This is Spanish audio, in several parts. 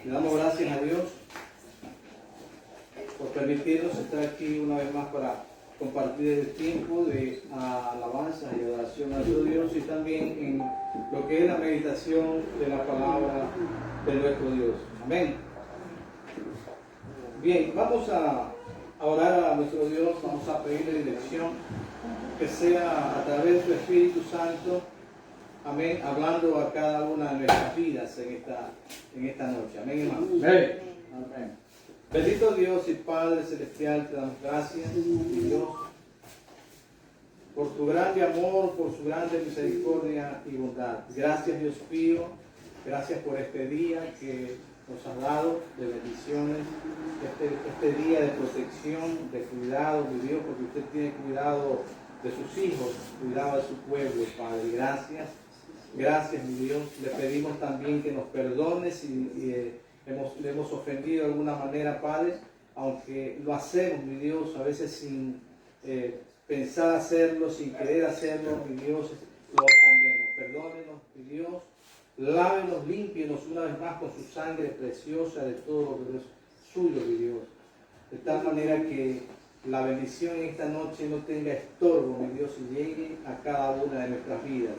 Le damos gracias a Dios por permitirnos estar aquí una vez más para compartir el tiempo de alabanza y adoración a nuestro Dios y también en lo que es la meditación de la palabra de nuestro Dios. Amén. Bien, vamos a orar a nuestro Dios, vamos a pedirle dirección, que sea a través de su Espíritu Santo, amén, hablando a cada una de nuestras vidas en esta noche. Amén, hermano. Amén. Amén. Bendito Dios y Padre Celestial, te damos gracias, mi Dios, por tu grande amor, por su grande misericordia y bondad. Gracias, Dios mío, gracias por este día que nos has dado de bendiciones, este día de protección, de cuidado, mi Dios, porque usted tiene cuidado de sus hijos, cuidado de su pueblo, Padre. Gracias, gracias, mi Dios. Le pedimos también que nos perdones si le hemos ofendido de alguna manera, Padre, aunque lo hacemos, mi Dios, a veces sin pensar hacerlo, sin querer hacerlo, mi Dios, lo ofendemos. Perdónenos, mi Dios. Lávenos, límpienos una vez más con su sangre preciosa de todo lo que es suyo, mi Dios. De tal manera que la bendición en esta noche no tenga estorbo, mi Dios, y llegue a cada una de nuestras vidas.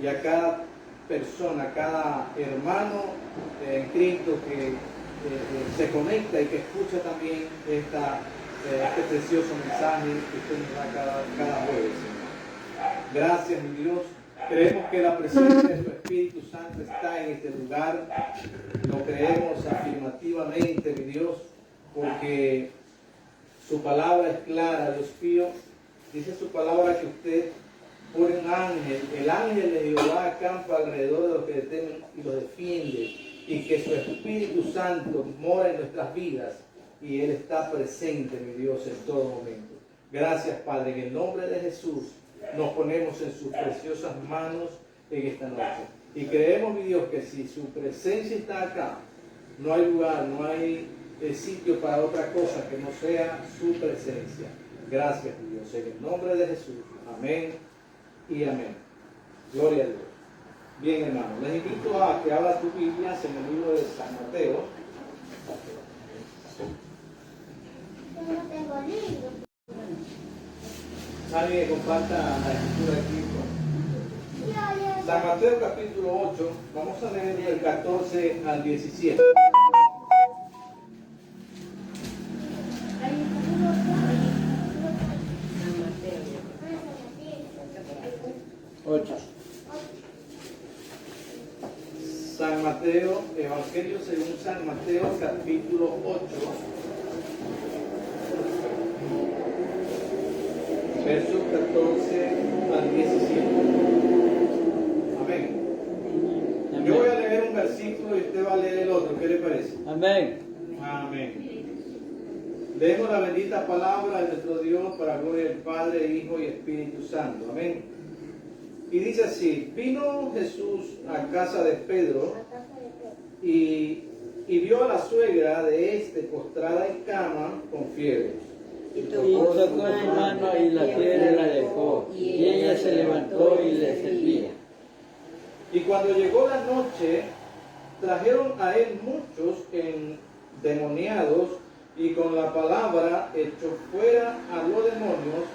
Y a cada persona, a cada hermano en Cristo que se conecta y que escucha también este precioso mensaje que usted nos da cada jueves, Señor. Gracias, mi Dios. Creemos que la presencia de su Espíritu Santo está en este lugar. Lo creemos afirmativamente, mi Dios, porque su palabra es clara, Dios mío. Dice su palabra que usted pone un ángel, el ángel de Jehová acampa alrededor de los que le temen y los defiende, y que su Espíritu Santo mora en nuestras vidas, y Él está presente, mi Dios, en todo momento. Gracias, Padre, en el nombre de Jesús. Nos ponemos en sus preciosas manos en esta noche. Y creemos, mi Dios, que si su presencia está acá, no hay lugar, no hay sitio para otra cosa que no sea su presencia. Gracias, mi Dios, en el nombre de Jesús. Amén y amén. Gloria a Dios. Bien, hermanos, les invito a que abran tus Biblias en el libro de San Mateo. No tengo libro. Alguien que comparta la escritura aquí. San Mateo capítulo 8, vamos a leer del 14 al 17. San Mateo, Evangelio según San Mateo capítulo 8. Versos 14 al 17. Amén. Amén. Yo voy a leer un versículo y usted va a leer el otro. ¿Qué le parece? Amén. Amén. Leemos la bendita palabra de nuestro Dios para gloria del Padre, Hijo y Espíritu Santo. Amén. Y dice así: vino Jesús a casa de Pedro y vio a la suegra de este postrada en cama con fiebre. Y tocó su mano y la fiebre la dejó, y ella se levantó y le servía. Y cuando llegó la noche, trajeron a él muchos endemoniados, y con la palabra echó fuera a los demonios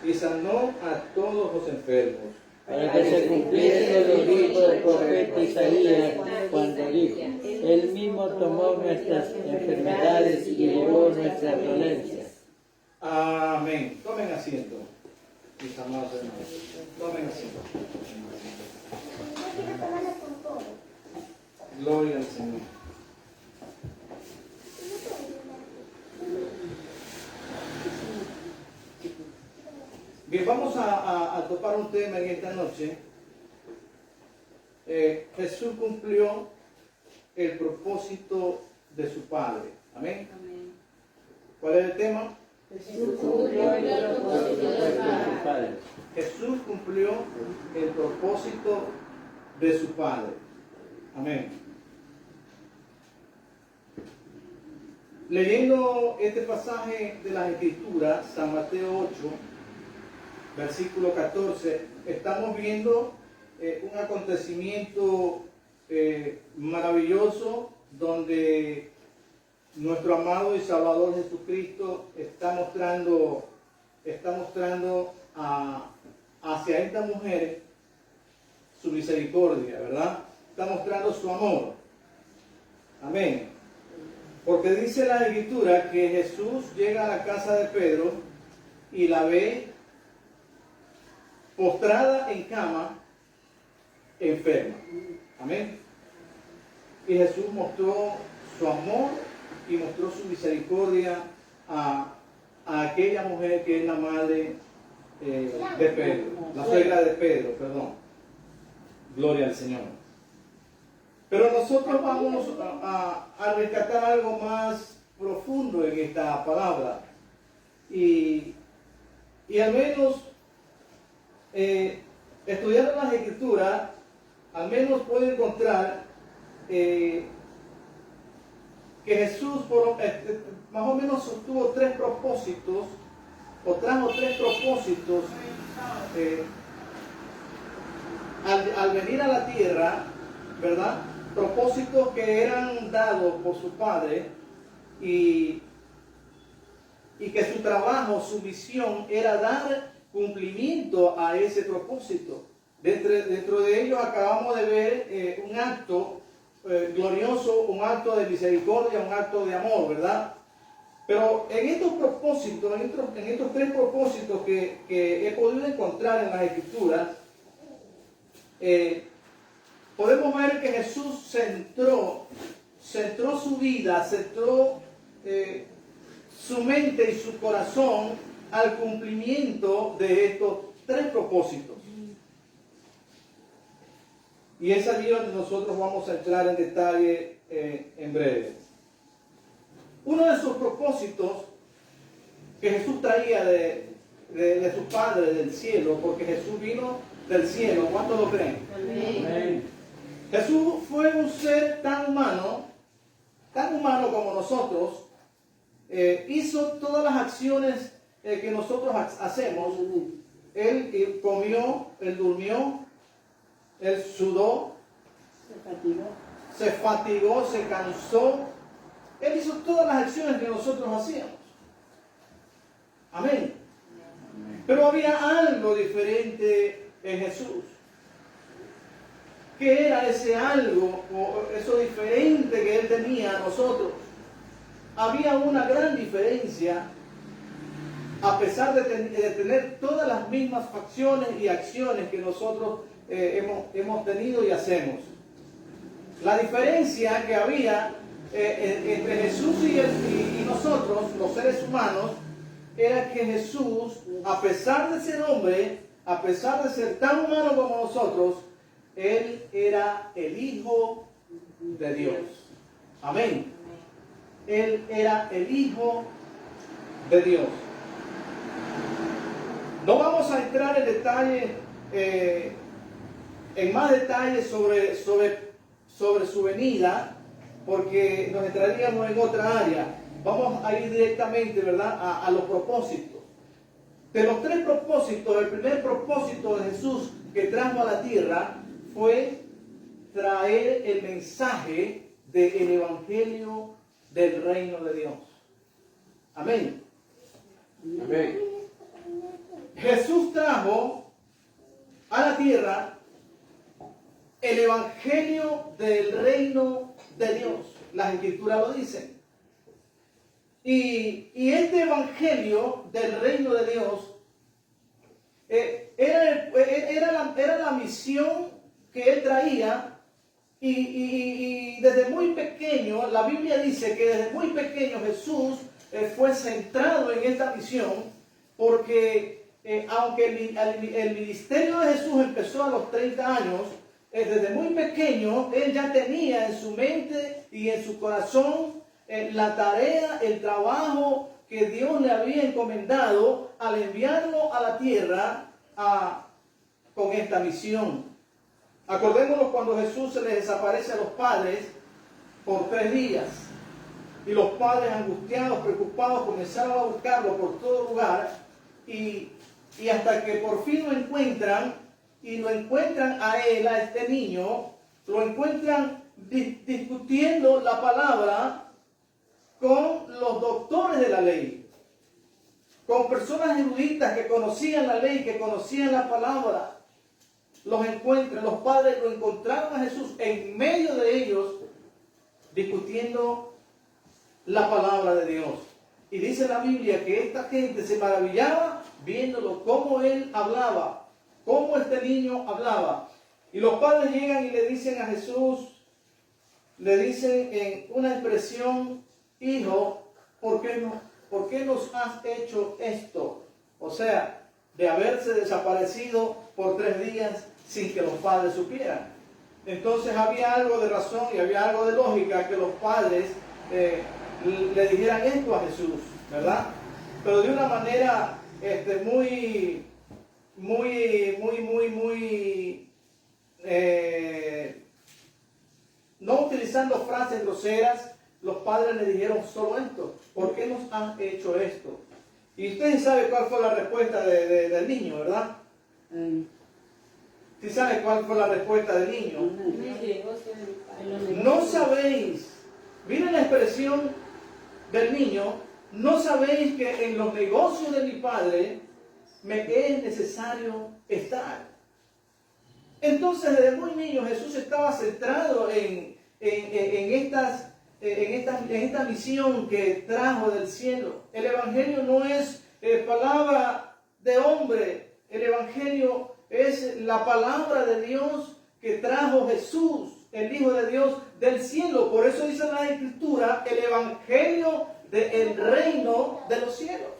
y sanó a todos los enfermos. Para que se cumpliese lo dicho del profeta Isaías cuando dijo: Él mismo tomó nuestras enfermedades y llevó nuestras dolencias. Amén. Tomen asiento, mis amados hermanos. Tomen asiento. Gloria al Señor. Bien, vamos a topar un tema en esta noche. Jesús cumplió el propósito de su Padre. Amén. ¿Cuál es el tema? Jesús cumplió el propósito de su Padre. Jesús cumplió el propósito de su Padre. Amén. Leyendo este pasaje de las Escrituras, San Mateo 8, versículo 14, estamos viendo un acontecimiento maravilloso, donde nuestro amado y Salvador Jesucristo está mostrando hacia esta mujer su misericordia, ¿verdad? Está mostrando su amor. Amén. Porque dice la Escritura que Jesús llega a la casa de Pedro y la ve postrada en cama, enferma. Amén. Y Jesús mostró su amor y mostró su misericordia a aquella mujer que es la madre de Pedro, la suegra de Pedro, perdón. Gloria al Señor. Pero nosotros vamos a rescatar algo más profundo en esta palabra. Y al menos estudiando las Escrituras, al menos puedo encontrar que Jesús más o menos sostuvo tres propósitos, o trajo tres propósitos al venir a la tierra, ¿verdad? Propósitos que eran dados por su Padre y que su trabajo, su misión era dar cumplimiento a ese propósito. Dentro de ellos acabamos de ver un acto glorioso, un acto de misericordia, un acto de amor, ¿verdad? Pero en estos propósitos, en estos tres propósitos que he podido encontrar en las Escrituras, podemos ver que Jesús centró su vida, centró su mente y su corazón al cumplimiento de estos tres propósitos. Y es allí donde nosotros vamos a entrar en detalle en breve. Uno de esos propósitos que Jesús traía de su Padre del cielo, porque Jesús vino del cielo, ¿cuántos lo creen? Amén. Jesús fue un ser tan humano como nosotros, hizo todas las acciones que nosotros hacemos. Él comió, Él durmió, Él sudó, se fatigó, se cansó. Él hizo todas las acciones que nosotros hacíamos. Amén. Pero había algo diferente en Jesús. ¿Qué era ese algo o eso diferente que Él tenía a nosotros? Había una gran diferencia, a pesar de tener todas las mismas facciones y acciones que nosotros hemos tenido y hacemos. La diferencia que había entre Jesús y nosotros, los seres humanos, era que Jesús, a pesar de ser hombre, a pesar de ser tan humano como nosotros, Él era el Hijo de Dios. Amén. Él era el Hijo de Dios. No vamos a entrar en detalle, en más detalles sobre su venida, porque nos entraríamos en otra área. Vamos a ir directamente, ¿verdad?, a los propósitos. De los tres propósitos, el primer propósito de Jesús que trajo a la tierra fue traer el mensaje del Evangelio del reino de Dios. Amén. Amén. Jesús trajo a la tierra el Evangelio del reino de Dios. Las Escrituras lo dicen. Y este Evangelio del reino de Dios era la misión que Él traía. Y desde muy pequeño, la Biblia dice que desde muy pequeño Jesús fue centrado en esta misión, porque aunque el ministerio de Jesús empezó a los 30 años, desde muy pequeño Él ya tenía en su mente y en su corazón la tarea, el trabajo que Dios le había encomendado al enviarlo a la tierra con esta misión. Acordémonos cuando Jesús se les desaparece a los padres por 3 días. Y los padres, angustiados, preocupados, comenzaron a buscarlo por todo lugar. Y hasta que por fin lo encuentran, y lo encuentran a él, a este niño, lo encuentran discutiendo la palabra con los doctores de la ley, con personas eruditas que conocían la ley, que conocían la palabra. Los padres lo encontraron a Jesús en medio de ellos, discutiendo la palabra de Dios. Y dice la Biblia que esta gente se maravillaba viéndolo, cómo él hablaba, cómo este niño hablaba. Y los padres llegan y le dicen a Jesús, le dicen en una expresión: hijo, ¿por qué nos has hecho esto? O sea, de haberse desaparecido por 3 días sin que los padres supieran. Entonces había algo de razón y había algo de lógica que los padres le dijeran esto a Jesús, ¿verdad? Pero de una manera no utilizando frases groseras. Los padres le dijeron solo esto: ¿por qué nos han hecho esto? Y ustedes saben cuál fue la respuesta del niño, ¿verdad? ¿Sí saben cuál fue la respuesta del niño? No sabéis, miren la expresión del niño: no sabéis que en los negocios de mi padre me es necesario estar. Entonces, desde muy niño Jesús estaba centrado en esta misión que trajo del cielo. El Evangelio no es palabra de hombre, el Evangelio es la palabra de Dios que trajo Jesús, el Hijo de Dios, del cielo. Por eso dice la Escritura: el Evangelio del reino de los cielos.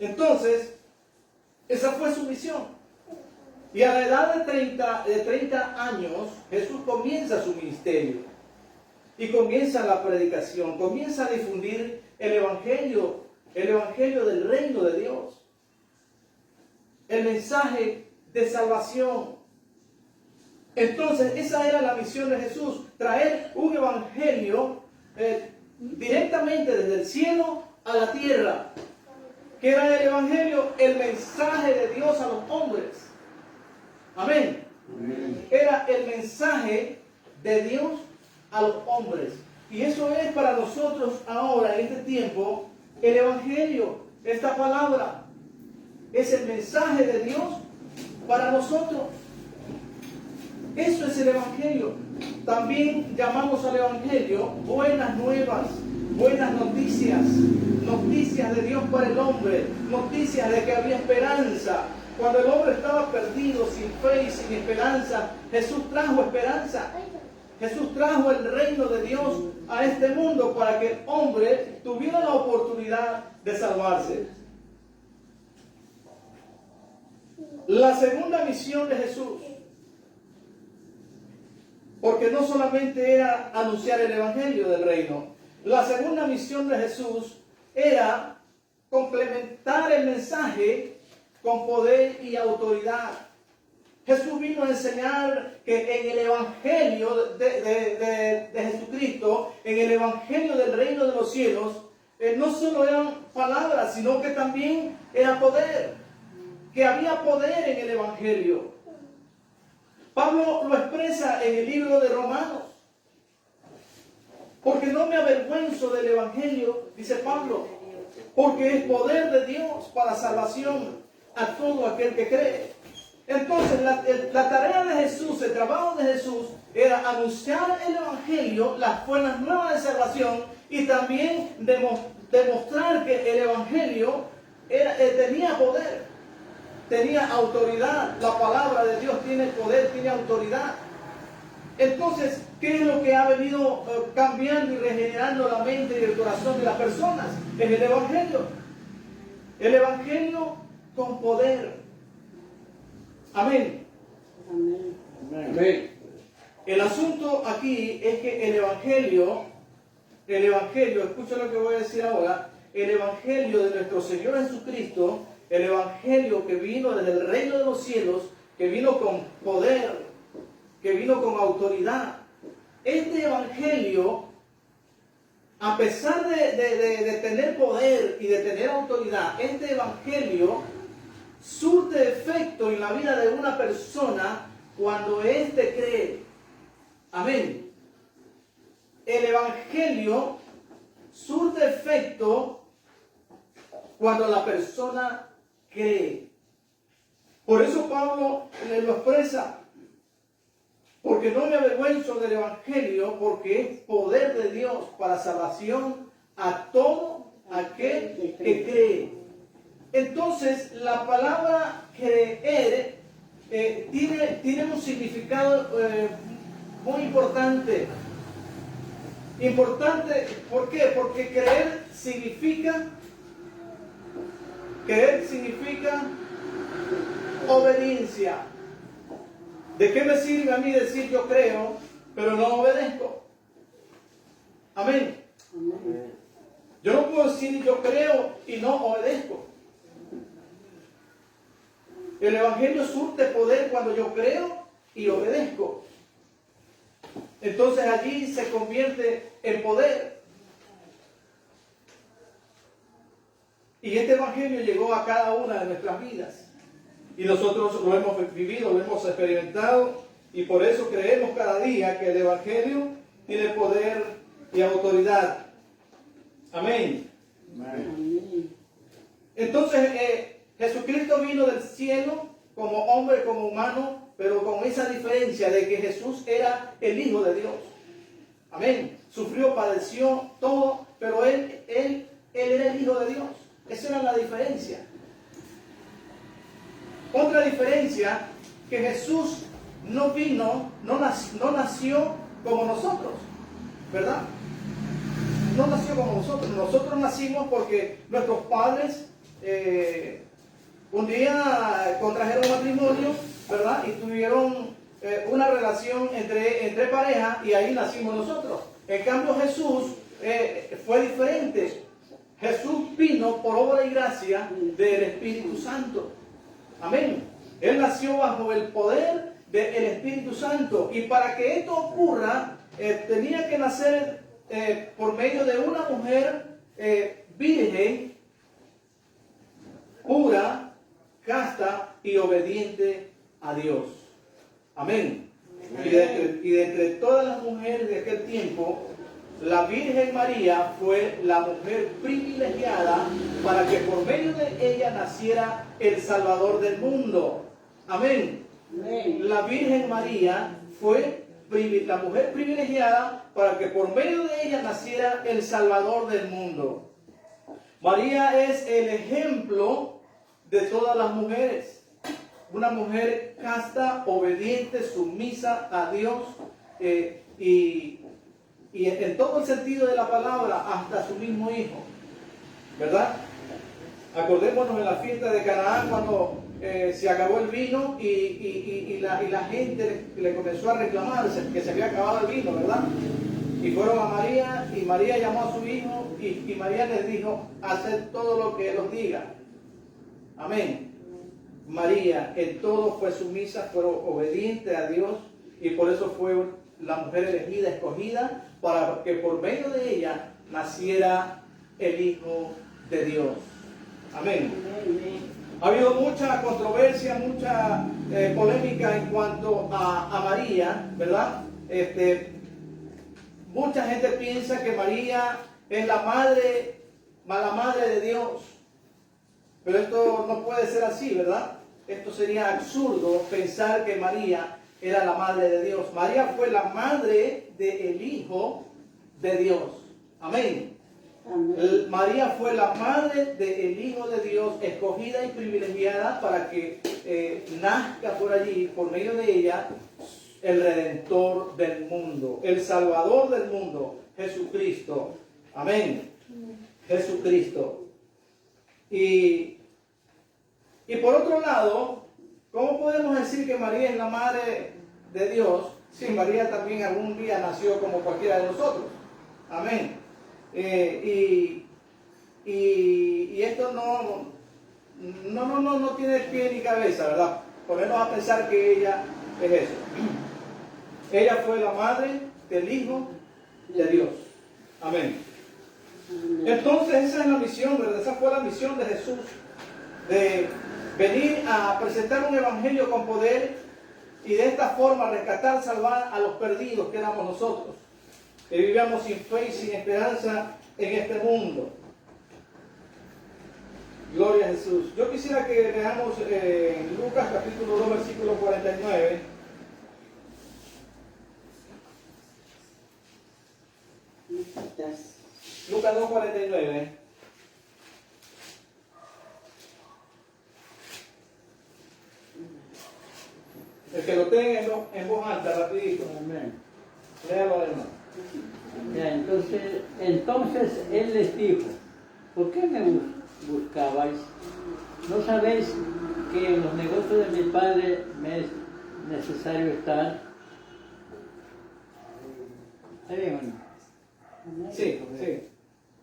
Entonces, esa fue su misión. Y a la edad de 30 años, Jesús comienza su ministerio. Y comienza la predicación, comienza a difundir el Evangelio del reino de Dios. El mensaje de salvación. Entonces, esa era la misión de Jesús: traer un Evangelio directamente desde el cielo a la tierra. ¿Qué era el Evangelio? El mensaje de Dios a los hombres. Amén. Era el mensaje de Dios a los hombres. Y eso es para nosotros ahora, en este tiempo, el Evangelio. Esta palabra es el mensaje de Dios para nosotros. Eso es el Evangelio. También llamamos al Evangelio buenas nuevas, buenas noticias, noticias de Dios para el hombre, noticias de que había esperanza. Cuando el hombre estaba perdido, sin fe y sin esperanza, Jesús trajo esperanza. Jesús trajo el reino de Dios a este mundo para que el hombre tuviera la oportunidad de salvarse. La segunda misión de Jesús, porque no solamente era anunciar el Evangelio del reino, la segunda misión de Jesús era complementar el mensaje con poder y autoridad. Jesús vino a enseñar que en el Evangelio de Jesucristo, en el Evangelio del reino de los cielos, no solo eran palabras, sino que también era poder. Que había poder en el Evangelio. Pablo lo expresa en el libro de Romanos. Porque no me avergüenzo del Evangelio, dice Pablo, porque es poder de Dios para salvación a todo aquel que cree. Entonces la tarea de Jesús, el trabajo de Jesús, era anunciar el Evangelio, las buenas nuevas de salvación, y también demostrar que el Evangelio tenía poder, tenía autoridad. La palabra de Dios tiene poder, tiene autoridad. Entonces, ¿qué es lo que ha venido cambiando y regenerando la mente y el corazón de las personas? Es el Evangelio. El Evangelio con poder. Amén. Amén. Amén. El asunto aquí es que el Evangelio, escucha lo que voy a decir ahora, el Evangelio de nuestro Señor Jesucristo, el Evangelio que vino desde el reino de los cielos, que vino con poder, que vino con autoridad. Este Evangelio, a pesar de tener poder y de tener autoridad, este Evangelio surte efecto en la vida de una persona cuando éste cree. Amén. El evangelio surte efecto cuando la persona cree. Por eso Pablo le lo expresa. Porque no me avergüenzo del evangelio, porque es poder de Dios para salvación a todo aquel que cree. Entonces, la palabra creer tiene un significado muy importante. Importante, ¿por qué? Porque creer significa obediencia. ¿De qué me sirve a mí decir yo creo, pero no obedezco? Amén. Yo no puedo decir yo creo y no obedezco. El evangelio surte poder cuando yo creo y obedezco. Entonces allí se convierte en poder. Y este evangelio llegó a cada una de nuestras vidas. Y nosotros lo hemos vivido, lo hemos experimentado. Y por eso creemos cada día que el evangelio tiene poder y autoridad. Amén. Amén. Entonces Jesucristo vino del cielo como hombre, como humano, pero con esa diferencia de que Jesús era el Hijo de Dios. Amén. Sufrió, padeció todo, pero Él era el Hijo de Dios. Esa era la diferencia. Otra diferencia, que Jesús no vino, no nació como nosotros, ¿verdad? No nació como nosotros. Nosotros nacimos porque nuestros padres un día contrajeron matrimonio, ¿verdad? Y tuvieron una relación entre pareja y ahí nacimos nosotros. En cambio Jesús fue diferente. Jesús vino por obra y gracia del Espíritu Santo. Amén. Él nació bajo el poder del Espíritu Santo. Y para que esto ocurra, tenía que nacer por medio de una mujer virgen, pura, casta y obediente a Dios. Amén. Y de entre todas las mujeres de aquel tiempo, la Virgen María fue la mujer privilegiada para que por medio de ella naciera el Salvador del mundo. Amén. La Virgen María fue la mujer privilegiada para que por medio de ella naciera el Salvador del mundo. María es el ejemplo de todas las mujeres. Una mujer casta, obediente, sumisa a Dios y en todo el sentido de la palabra, hasta su mismo hijo, ¿verdad? Acordémonos en la fiesta de Canaán cuando se acabó el vino y la gente le comenzó a reclamar que se había acabado el vino, ¿verdad? Y fueron a María y María llamó a su hijo y María les dijo, haced todo lo que él os diga. Amén. María en todo fue sumisa, fue obediente a Dios y por eso fue la mujer elegida, escogida, para que por medio de ella naciera el Hijo de Dios. Amén. Ha habido mucha controversia, mucha polémica en cuanto a María, ¿verdad? Mucha gente piensa que María es la madre de Dios. Pero esto no puede ser así, ¿verdad? Esto sería absurdo pensar que María era la madre de Dios. María fue la madre del Hijo de Dios. Amén. Amén. María fue la madre del Hijo de Dios, escogida y privilegiada para que nazca por allí, por medio de ella, el Redentor del mundo, el Salvador del mundo, Jesucristo. Amén. Jesucristo. Y por otro lado, ¿cómo podemos decir que María es la madre de Dios si María también algún día nació como cualquiera de nosotros? Amén. Y esto no tiene pie ni cabeza, ¿verdad? Ponernos a pensar que ella es eso. Ella fue la madre del Hijo de Dios. Amén. Entonces esa es la misión, ¿verdad? Esa fue la misión de Jesús, de venir a presentar un evangelio con poder y de esta forma rescatar, salvar a los perdidos que éramos nosotros, que vivíamos sin fe y sin esperanza en este mundo. Gloria a Jesús. Yo quisiera que leamos Lucas capítulo 2 versículo 49. Lucas 2, 49. El que lo tenga en voz alta, rapidito. Amén. Léalo, hermano. Ya, entonces él les dijo, ¿por qué me buscabais? ¿No sabéis que en los negocios de mi padre me es necesario estar? ¿Está bien o no? Sí, sí.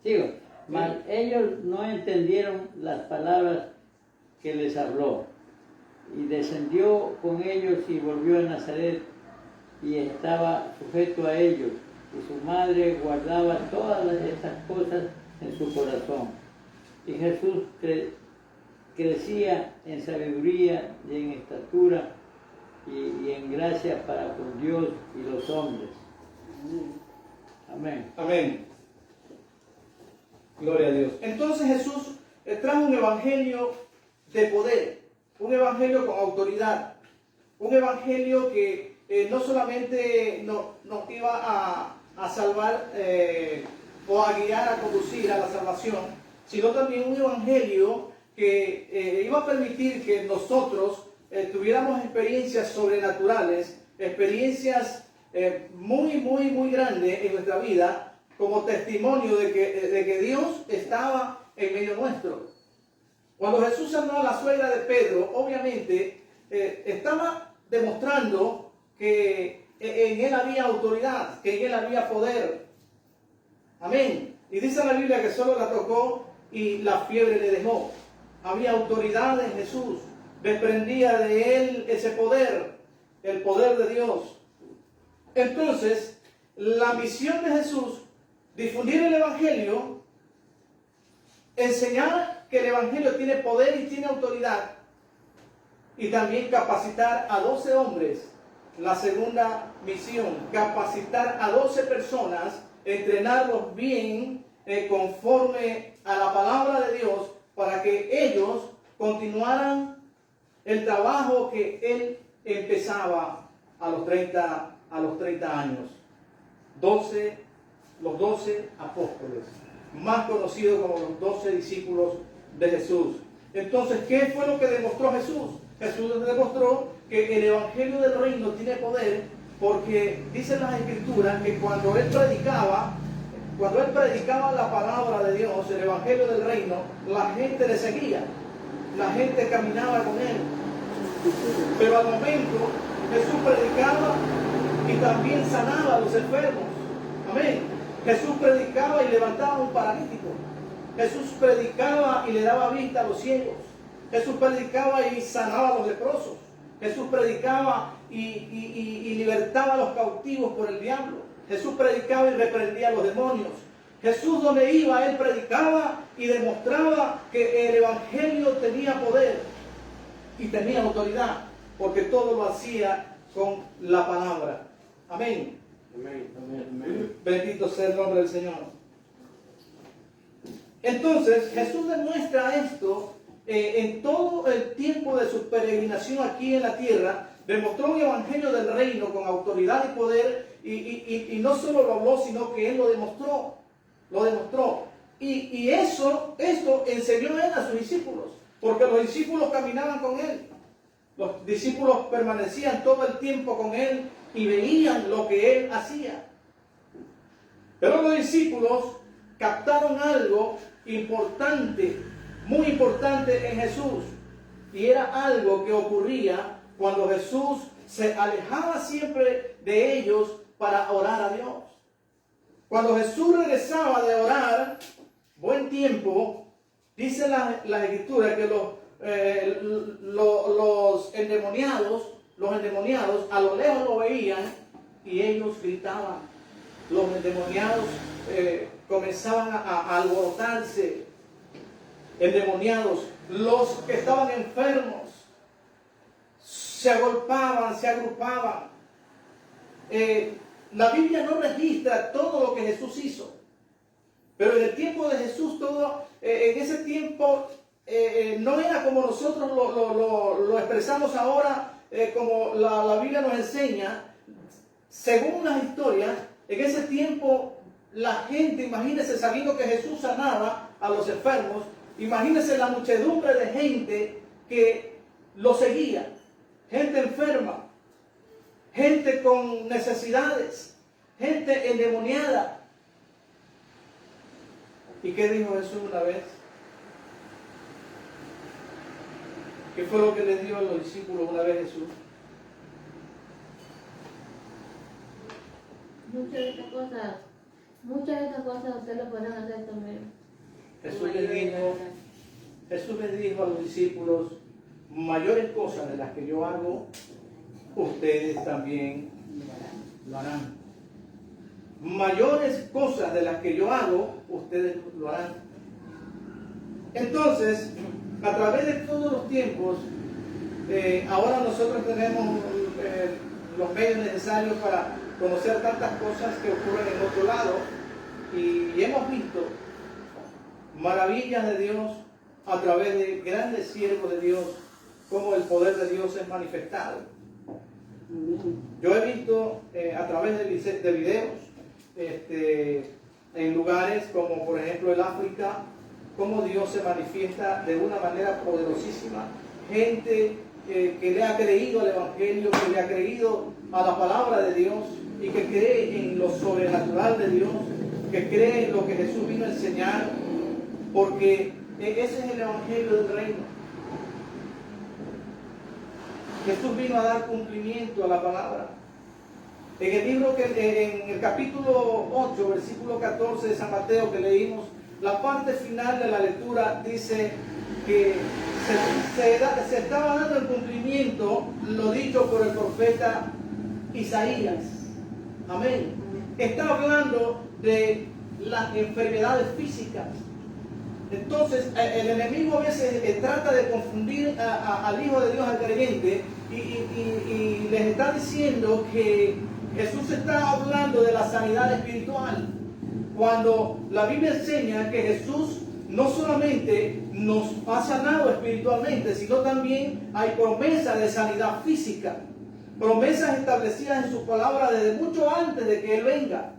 Sigo. Mas ellos no entendieron las palabras que les habló. Y descendió con ellos y volvió a Nazaret y estaba sujeto a ellos. Y su madre guardaba todas esas cosas en su corazón. Y Jesús crecía en sabiduría y en estatura y en gracia para con Dios y los hombres. Amén. Amén. Gloria a Dios. Entonces Jesús trajo un evangelio de poder, un evangelio con autoridad, un evangelio que no solamente nos iba a salvar o a guiar, a conducir a la salvación, sino también un evangelio que iba a permitir que nosotros tuviéramos experiencias sobrenaturales, experiencias muy grandes en nuestra vida, como testimonio de que Dios estaba en medio nuestro. Cuando Jesús sanó a la suegra de Pedro, obviamente estaba demostrando que en él había autoridad, que en él había poder. Amén. Y dice la Biblia que solo la tocó y la fiebre le dejó. Había autoridad en Jesús. Desprendía de él ese poder, el poder de Dios. Entonces, la misión de Jesús, difundir el Evangelio, enseñar que el Evangelio tiene poder y tiene autoridad, y también capacitar a 12 hombres. La segunda misión, capacitar a 12 personas, entrenarlos bien conforme a la palabra de Dios, para que ellos continuaran el trabajo que él empezaba a los 30 años. Los 12 apóstoles, más conocidos como los 12 discípulos de Jesús. Entonces, ¿qué fue lo que demostró Jesús? Jesús demostró que el Evangelio del Reino tiene poder, porque dicen las Escrituras que cuando él predicaba la palabra de Dios, el Evangelio del Reino, la gente le seguía, la gente caminaba con él. Pero al momento Jesús predicaba y también sanaba a los enfermos. Amén. Jesús predicaba y levantaba a un paralítico. Jesús predicaba y le daba vista a los ciegos. Jesús predicaba y sanaba a los leprosos. Jesús predicaba y libertaba a los cautivos por el diablo. Jesús predicaba y reprendía a los demonios. Jesús, donde iba, él predicaba y demostraba que el Evangelio tenía poder y tenía autoridad, porque todo lo hacía con la palabra. Amén. Amén. Amén. Bendito sea el nombre del Señor. Entonces, Jesús demuestra esto en todo el tiempo de su peregrinación aquí en la tierra. Demostró un evangelio del reino con autoridad y poder, y no solo lo habló, sino que él lo demostró. Lo demostró. Y esto enseñó él a sus discípulos, porque los discípulos caminaban con él. Los discípulos permanecían todo el tiempo con él y veían lo que él hacía. Pero los discípulos captaron algo importante, muy importante en Jesús. Y era algo que ocurría cuando Jesús se alejaba siempre de ellos para orar a Dios. Cuando Jesús regresaba de orar, buen tiempo, dice la Escritura que los endemoniados a lo lejos lo veían y ellos gritaban. Los endemoniados comenzaban a alborotarse. Endemoniados, los que estaban enfermos, se agolpaban, se agrupaban. La Biblia no registra todo lo que Jesús hizo, pero en el tiempo de Jesús, en ese tiempo no era como nosotros lo expresamos ahora, como la Biblia nos enseña. Según las historias, en ese tiempo la gente, imagínense, sabiendo que Jesús sanaba a los enfermos, imagínense la muchedumbre de gente que lo seguía, gente enferma, gente con necesidades, gente endemoniada. ¿Y qué dijo Jesús una vez? ¿Qué fue lo que le dio a los discípulos una vez Jesús? Muchas de estas cosas ustedes lo pueden hacer también. Jesús le dijo a los discípulos: mayores cosas de las que yo hago, ustedes también lo harán. Mayores cosas de las que yo hago, ustedes lo harán. Entonces, a través de todos los tiempos, ahora nosotros tenemos los medios necesarios para conocer tantas cosas que ocurren en otro lado, y hemos visto maravillas de Dios a través de grandes siervos de Dios, cómo el poder de Dios es manifestado. Yo he visto a través de videos en lugares como por ejemplo el África, cómo Dios se manifiesta de una manera poderosísima. Gente que le ha creído al Evangelio, que le ha creído a la palabra de Dios y que cree en lo sobrenatural de Dios, que cree en lo que Jesús vino a enseñar, porque ese es el Evangelio del reino. Jesús vino a dar cumplimiento a la palabra. En el libro, en el capítulo 8, versículo 14 de San Mateo que leímos, la parte final de la lectura dice que se estaba dando el cumplimiento lo dicho por el profeta Isaías. Amén. Está hablando de las enfermedades físicas. Entonces, el enemigo a veces trata de confundir al Hijo de Dios, al creyente, y les está diciendo que Jesús está hablando de la sanidad espiritual, cuando la Biblia enseña que Jesús no solamente nos ha sanado espiritualmente, sino también hay promesas de sanidad física, promesas establecidas en su palabra desde mucho antes de que Él venga.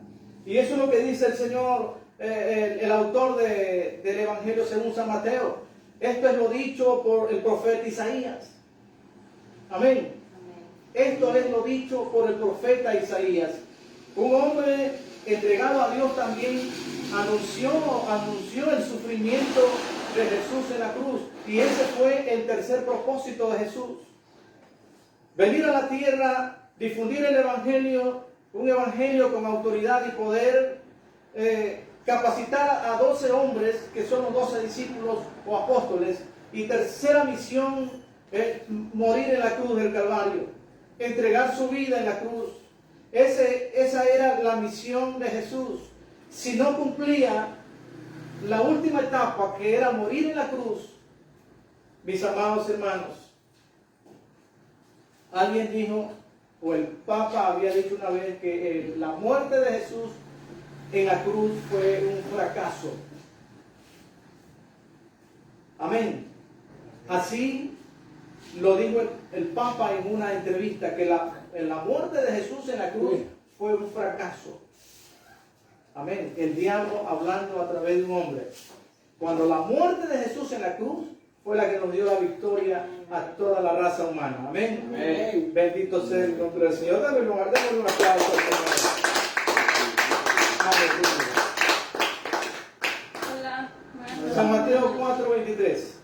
Y eso es lo que dice el Señor, el autor del Evangelio según San Mateo. Esto es lo dicho por el profeta Isaías. Amén. Esto es lo dicho por el profeta Isaías. Un hombre entregado a Dios también anunció el sufrimiento de Jesús en la cruz. Y ese fue el tercer propósito de Jesús. Venir a la tierra, difundir el Evangelio, un Evangelio con autoridad y poder, capacitar a 12 hombres que son los 12 discípulos o apóstoles. Y tercera misión, morir en la cruz del Calvario, entregar su vida en la cruz. Esa era la misión de Jesús. Si no cumplía la última etapa, que era morir en la cruz, mis amados hermanos, alguien dijo, o el Papa había dicho una vez, que la muerte de Jesús en la cruz fue un fracaso. Amén. Así lo dijo el Papa en una entrevista, que la muerte de Jesús en la cruz fue un fracaso. Amén. El diablo hablando a través de un hombre. Cuando la muerte de Jesús en la cruz fue la que nos dio la victoria a toda la raza humana. Amén. Amén. Bendito sea el nombre del Señor. Dale un aplauso al Señor. Aleluya. Hola. San Mateo 4:23.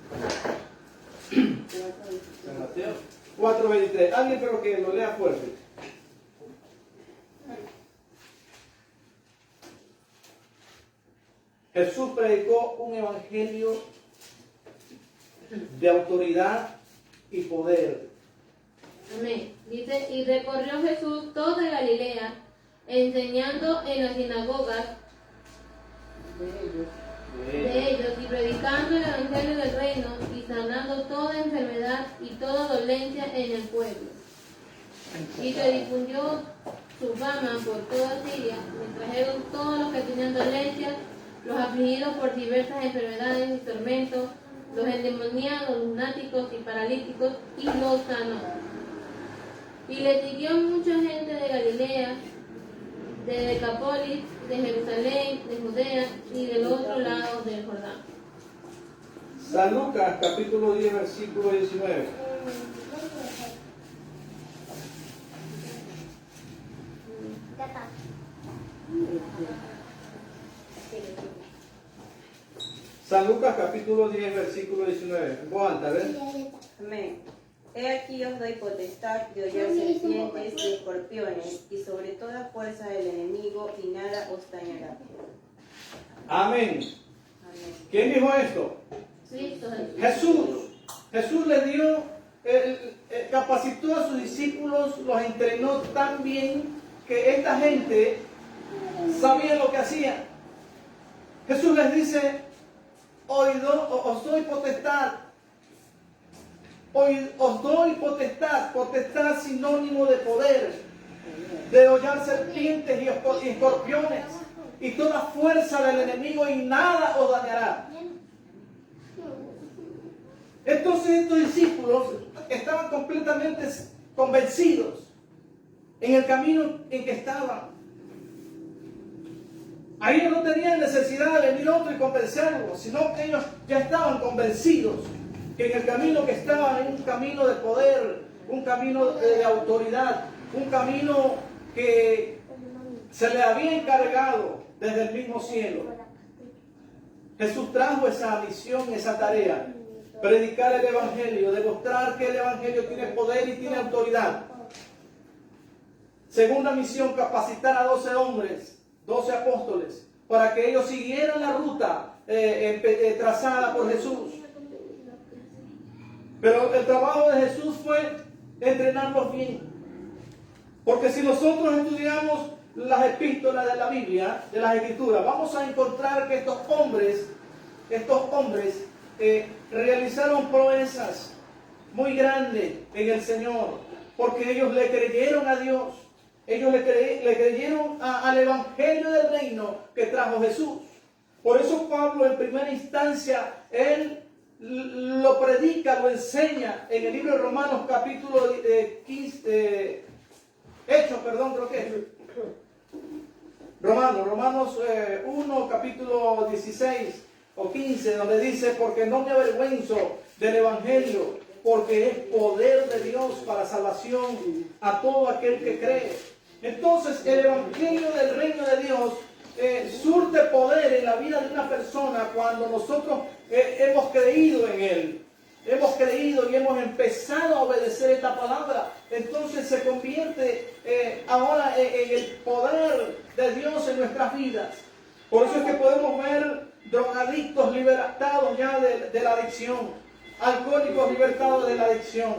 San Mateo 4:23. Alguien pero que lo lea fuerte. Jesús predicó un evangelio de autoridad y poder. Amén. Dice, y recorrió Jesús toda Galilea, enseñando en las sinagogas de ellos y predicando el evangelio del reino y sanando toda enfermedad y toda dolencia en el pueblo. Y se difundió su fama por toda Siria, y trajeron todos los que tenían dolencias, los afligidos por diversas enfermedades y tormentos, los endemoniados, lunáticos y paralíticos, y los sanó. Y le siguió mucha gente de Galilea, de Decápolis, de Jerusalén, de Judea y del otro lado del Jordán. San Lucas, capítulo 10, versículo 19. Ya está. San Lucas, capítulo 10, versículo 19. En voz alta, ¿ves? Amén. He aquí os doy potestad de hollar serpientes y escorpiones y sobre toda fuerza del enemigo y nada os dañará. Amén. Amén. ¿Quién dijo esto? Cristo Jesús. Jesús le dio, capacitó a sus discípulos, los entrenó tan bien que esta gente sabía lo que hacía. Jesús les dice, hoy os doy potestad. Hoy os doy potestad, potestad sinónimo de poder, de hollar serpientes y escorpiones y toda fuerza del enemigo y nada os dañará. Entonces estos discípulos estaban completamente convencidos en el camino en que estaban. Ahí no tenían necesidad de venir otro y convencerlos, sino que ellos ya estaban convencidos que en el camino que estaban era un camino de poder, un camino de autoridad, un camino que se le había encargado desde el mismo cielo. Jesús trajo esa misión, esa tarea, predicar el Evangelio, demostrar que el Evangelio tiene poder y tiene autoridad. Segunda misión, capacitar a 12 hombres, 12 apóstoles, para que ellos siguieran la ruta trazada por Jesús. Pero el trabajo de Jesús fue entrenarlos bien. Porque si nosotros estudiamos las epístolas de la Biblia, de las Escrituras, vamos a encontrar que estos hombres realizaron proezas muy grandes en el Señor. Porque ellos le creyeron a Dios. Ellos le creyeron al Evangelio del Reino que trajo Jesús. Por eso Pablo en primera instancia, él lo predica, lo enseña en el libro de Romanos capítulo 15, Hechos, perdón, creo que es. Romanos 1, capítulo 16 o 15, donde dice, porque no me avergüenzo del Evangelio, porque es poder de Dios para salvación a todo aquel que cree. Entonces el Evangelio del Reino de Dios surte poder en la vida de una persona cuando nosotros hemos creído en Él. Hemos creído y hemos empezado a obedecer esta palabra. Entonces se convierte ahora en el poder de Dios en nuestras vidas. Por eso es que podemos ver drogadictos libertados ya de la adicción, alcohólicos libertados de la adicción.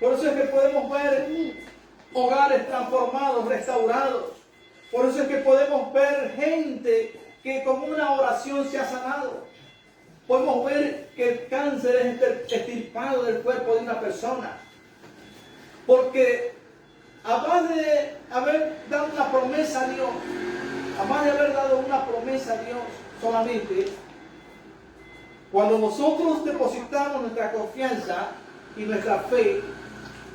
Por eso es que podemos ver hogares transformados, restaurados. Por eso es que podemos ver gente que con una oración se ha sanado. Podemos ver que el cáncer es extirpado del cuerpo de una persona. Porque además de haber dado una promesa a Dios, además de haber dado una promesa a Dios solamente, cuando nosotros depositamos nuestra confianza y nuestra fe,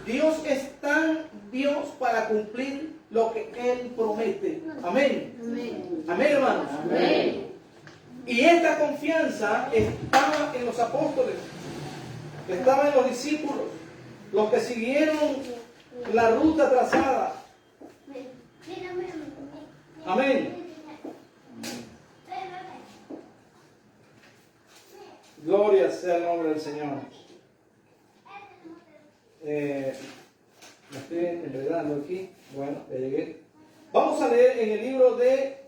Dios es tan Dios para cumplir lo que Él promete. Amén. Amén. Amén, hermanos. Amén. Y esta confianza estaba en los apóstoles, estaba en los discípulos, los que siguieron la ruta trazada. Amén. Gloria sea el nombre del Señor. Me estoy enredando aquí. Bueno, ya llegué. Vamos a leer en el libro de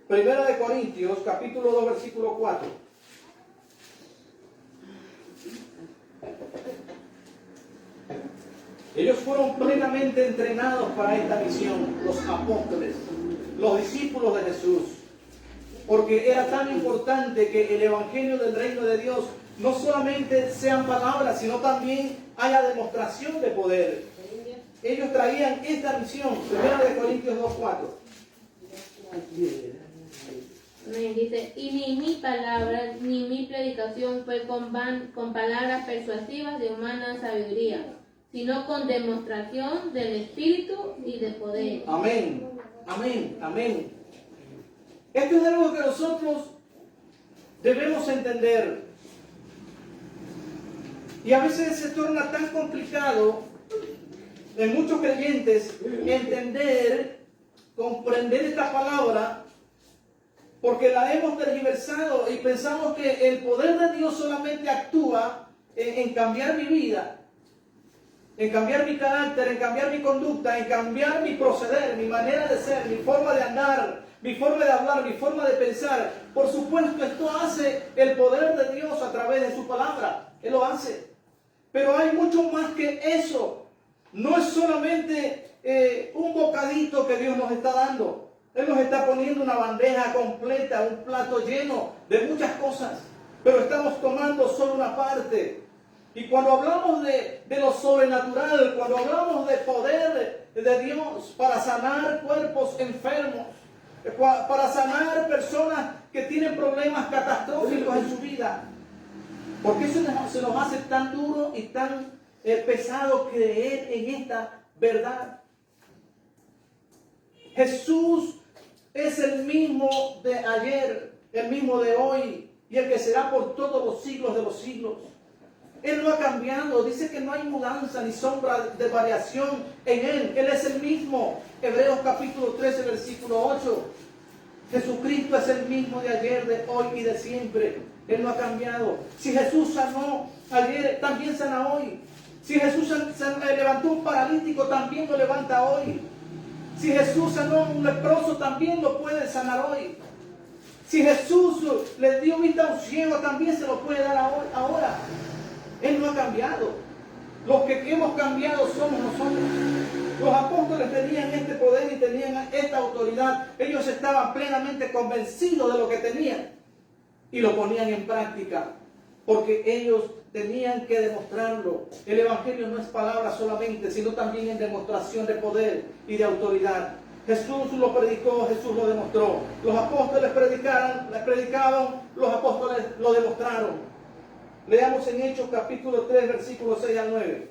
Primera de Corintios, capítulo 2, versículo 4. Ellos fueron plenamente entrenados para esta misión, los apóstoles, los discípulos de Jesús. Porque era tan importante que el evangelio del reino de Dios no solamente sean palabras, sino también haya demostración de poder. Ellos traían esta misión. 1 Corintios 2:4. Dice, y ni mi palabra ni mi predicación fue con palabras persuasivas de humana sabiduría, sino con demostración del Espíritu y de poder. Amén, amén, amén. Esto es algo que nosotros debemos entender. Y a veces se torna tan complicado en muchos creyentes entender, comprender esta palabra, porque la hemos tergiversado y pensamos que el poder de Dios solamente actúa en cambiar mi vida, en cambiar mi carácter, en cambiar mi conducta, en cambiar mi proceder, mi manera de ser, mi forma de andar, mi forma de hablar, mi forma de pensar. Por supuesto, esto hace el poder de Dios a través de su palabra. Él lo hace. Pero hay mucho más que eso. No es solamente un bocadito que Dios nos está dando. Él nos está poniendo una bandeja completa, un plato lleno de muchas cosas. Pero estamos tomando solo una parte. Y cuando hablamos de lo sobrenatural, cuando hablamos de poder de Dios para sanar cuerpos enfermos, para sanar personas que tienen problemas catastróficos en su vida, porque eso se nos hace tan duro y tan pesado creer en esta verdad. Jesús es el mismo de ayer, el mismo de hoy y el que será por todos los siglos de los siglos. Él no ha cambiado. Dice que no hay mudanza ni sombra de variación en Él. Él es el mismo. Hebreos capítulo 13, versículo 8. Jesucristo es el mismo de ayer, de hoy y de siempre. Él no ha cambiado. Si Jesús sanó ayer, también sana hoy. Si Jesús levantó un paralítico, también lo levanta hoy. Si Jesús sanó a un leproso, también lo puede sanar hoy. Si Jesús le dio vista a un ciego, también se lo puede dar ahora. Él no ha cambiado. Los que hemos cambiado somos nosotros. Los apóstoles tenían este poder y tenían esta autoridad. Ellos estaban plenamente convencidos de lo que tenían y lo ponían en práctica, porque ellos tenían que demostrarlo. El evangelio no es palabra solamente, sino también en demostración de poder y de autoridad. Jesús lo predicó, Jesús lo demostró. Los apóstoles predicaban, los apóstoles lo demostraron. Leamos en Hechos capítulo 3, versículos 6 al 9.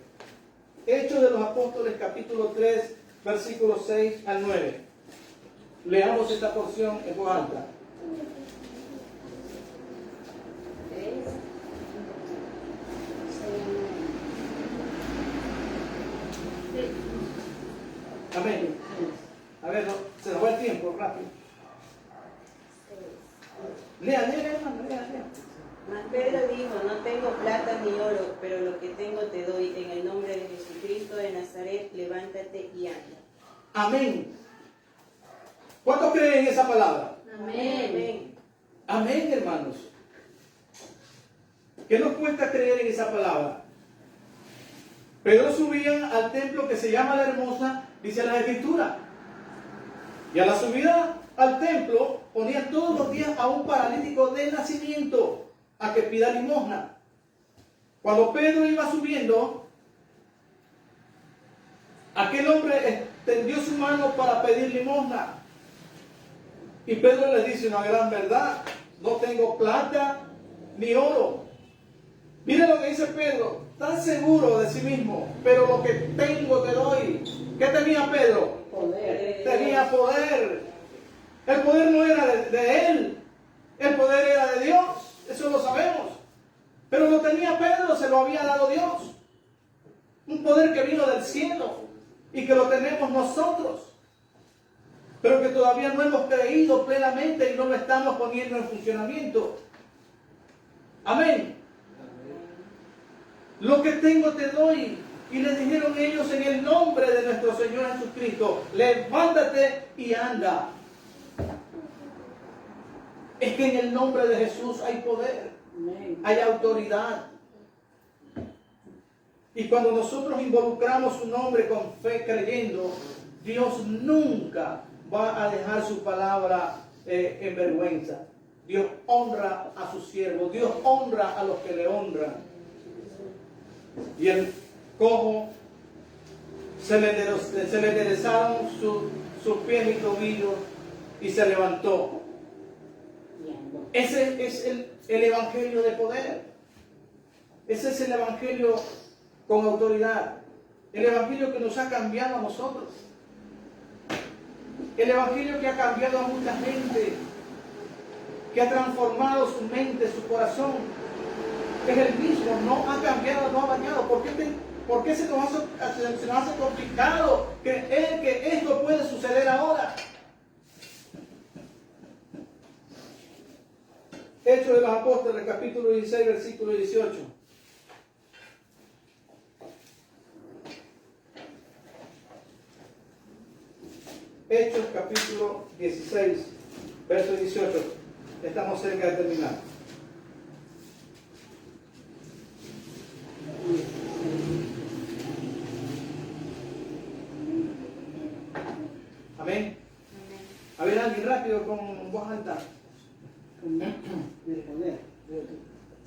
Hechos de los Apóstoles capítulo 3, versículos 6 al 9. Leamos esta porción en voz alta. Amén. A ver, se nos va el tiempo, rápido. Lea, hermano, lea. Mas Pedro dijo, no tengo plata ni oro, pero lo que tengo te doy. En el nombre de Jesucristo de Nazaret, levántate y anda. Amén. ¿Cuántos creen en esa palabra? Amén. Amén, hermanos. ¿Qué nos cuesta creer en esa palabra? Pedro subía al templo que se llama La Hermosa, dice la Escritura. Y a la subida al templo ponían todos los días a un paralítico de nacimiento a que pida limosna. Cuando Pedro iba subiendo, aquel hombre extendió su mano para pedir limosna. Y Pedro le dice una gran verdad: no tengo plata ni oro. Mire lo que dice Pedro, tan seguro de sí mismo, pero lo que tengo te doy. ¿Qué tenía Pedro? Poder. Tenía poder. El poder no era de él, el poder era de Dios, eso lo sabemos. Pero lo tenía Pedro, se lo había dado Dios. Un poder que vino del cielo y que lo tenemos nosotros, pero que todavía no hemos creído plenamente y no lo estamos poniendo en funcionamiento. Amén. Lo que tengo te doy. Y le dijeron ellos en el nombre de nuestro Señor Jesucristo: levántate y anda. Es que en el nombre de Jesús hay poder, hay autoridad. Y cuando nosotros involucramos su nombre con fe, creyendo, Dios nunca va a dejar su palabra en vergüenza. Dios honra a sus siervos, Dios honra a los que le honran. Y el cojo se le enderezaron sus pies y tobillos y se levantó. Ese es el evangelio de poder. Ese es el evangelio con autoridad. El evangelio que nos ha cambiado a nosotros. El evangelio que ha cambiado a mucha gente, que ha transformado su mente, su corazón. Es el mismo, no ha cambiado, no ha variado. ¿Por qué se nos hace complicado creer que esto puede suceder ahora? Hechos de los Apóstoles, capítulo 16, versículo 18. Hechos, capítulo 16, verso 18. Estamos cerca de terminar. Amén. A ver, alguien rápido con voz alta.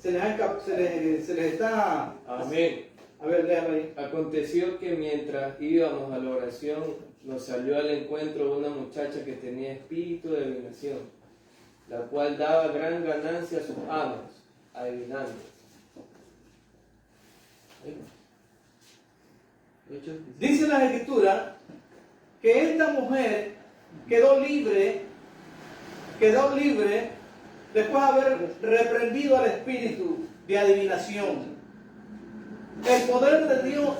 Se les está... Amén. A ver, léalo ahí. Aconteció que mientras íbamos a la oración, nos salió al encuentro una muchacha que tenía espíritu de adivinación, la cual daba gran ganancia a sus amos, adivinando. Dice la Escritura que esta mujer quedó libre después de haber reprendido al espíritu de adivinación. El poder de Dios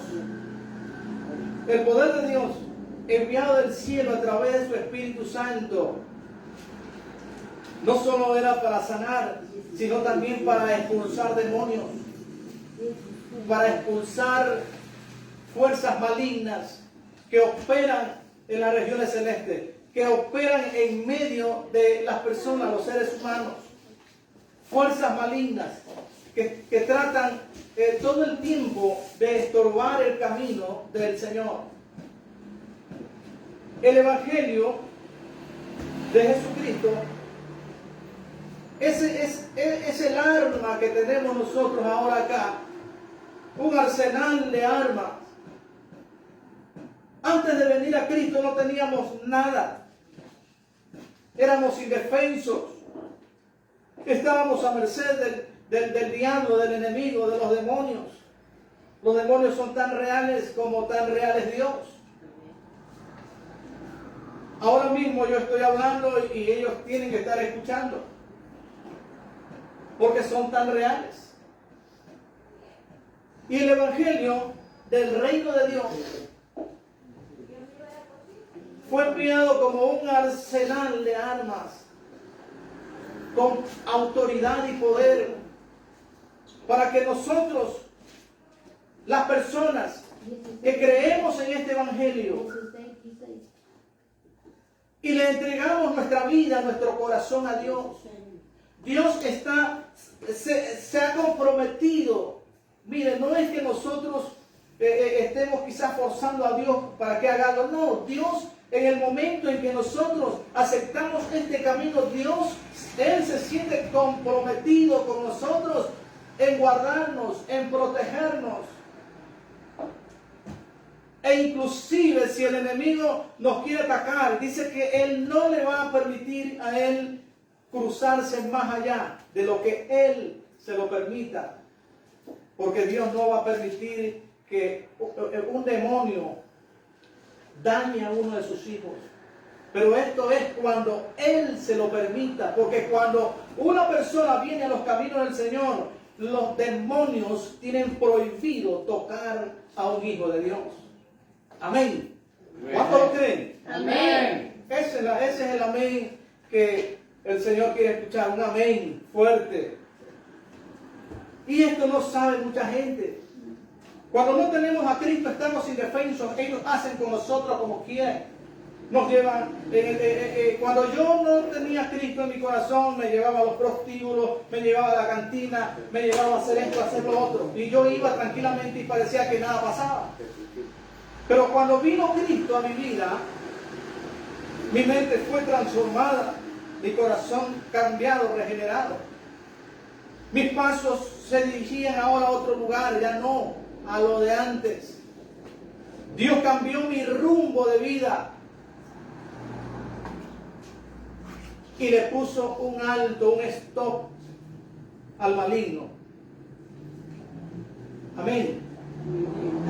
enviado del cielo a través de su Espíritu Santo no solo era para sanar, sino también para expulsar demonios, para expulsar fuerzas malignas que operan en las regiones celestes, que operan en medio de las personas, los seres humanos. Fuerzas malignas que tratan todo el tiempo de estorbar el camino del Señor. El Evangelio de Jesucristo es el arma que tenemos nosotros ahora acá. Un arsenal de armas. Antes de venir a Cristo no teníamos nada. Éramos indefensos. Estábamos a merced del diablo, del enemigo, de los demonios. Los demonios son tan reales como tan real es Dios. Ahora mismo yo estoy hablando y ellos tienen que estar escuchando, porque son tan reales. Y el Evangelio del reino de Dios fue enviado como un arsenal de armas con autoridad y poder para que nosotros, las personas que creemos en este Evangelio y le entregamos nuestra vida, nuestro corazón a Dios, Dios se ha comprometido. Mire, no es que nosotros estemos quizás forzando a Dios para que haga algo. No, Dios, en el momento en que nosotros aceptamos este camino, Dios, Él se siente comprometido con nosotros en guardarnos, en protegernos. E inclusive si el enemigo nos quiere atacar, dice que Él no le va a permitir a Él cruzarse más allá de lo que Él se lo permita. Porque Dios no va a permitir que un demonio dañe a uno de sus hijos. Pero esto es cuando Él se lo permita. Porque cuando una persona viene a los caminos del Señor, los demonios tienen prohibido tocar a un hijo de Dios. Amén. ¿Cuántos lo creen? Amén. Ese es el amén que el Señor quiere escuchar. Un amén fuerte. Y esto no sabe mucha gente. Cuando no tenemos a Cristo estamos indefensos. Ellos hacen con nosotros como quieren. Nos llevan, cuando yo no tenía a Cristo en mi corazón, me llevaba a los prostíbulos, me llevaba a la cantina, me llevaba a hacer esto, a hacer lo otro. Y yo iba tranquilamente y parecía que nada pasaba. Pero cuando vino Cristo a mi vida, mi mente fue transformada. mi corazón cambiado, regenerado. Mis pasos se dirigían ahora a otro lugar, ya no a lo de antes. Dios cambió mi rumbo de vida y le puso un alto, un stop al maligno. Amén.